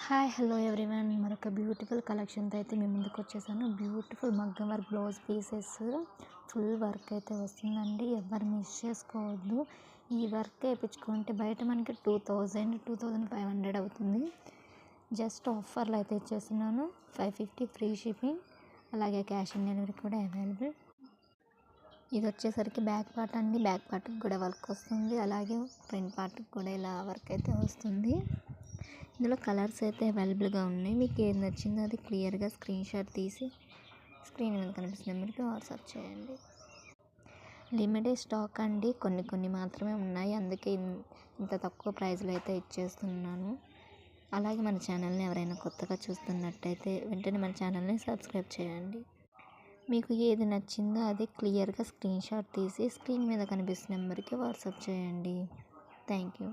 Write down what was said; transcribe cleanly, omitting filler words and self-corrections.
Hi hello everyone, మరొక beautiful కలెక్షన్తో అయితే మీ ముందుకు వచ్చేసాను. బ్యూటిఫుల్ మగ్గం work blouse pieces full work అయితే వస్తుందండి. ఎవరు మిస్ చేసుకోవద్దు. ఈ వర్క్ వేయించుకుంటే బయట మనకి 2500 అవుతుంది. జస్ట్ ఆఫర్లో అయితే ఇచ్చేస్తున్నాను. 550 ఫ్రీ షిప్పింగ్, అలాగే క్యాష్ ఆన్ డెలివరీ కూడా అవైలబుల్. ఇది వచ్చేసరికి బ్యాక్ పార్ట్ అండి. బ్యాక్ పార్ట్కి కూడా వర్క్ వస్తుంది, అలాగే ఫ్రంట్ పార్ట్కి కూడా ఇలా వర్క్ అయితే వస్తుంది. ఇందులో కలర్స్ అయితే అవైలబుల్గా ఉన్నాయి. మీకు ఏది నచ్చిందో అది క్లియర్గా స్క్రీన్ షాట్ తీసి స్క్రీన్ మీద కనిపిస్తున్న నెంబర్కి వాట్సాప్ చేయండి. లిమిటెడ్ స్టాక్ అండి, కొన్ని మాత్రమే ఉన్నాయి. అందుకే ఇంత తక్కువ ప్రైస్లో అయితే ఇచ్చేస్తున్నాను. అలాగే మన ఛానల్ని ఎవరైనా కొత్తగా చూస్తున్నట్టయితే వెంటనే మన ఛానల్ని సబ్స్క్రైబ్ చేయండి. మీకు ఏది నచ్చిందో అది క్లియర్గా స్క్రీన్ షాట్ తీసి స్క్రీన్ మీద కనిపిస్తున్న నెంబర్కి వాట్సాప్ చేయండి. Thank you.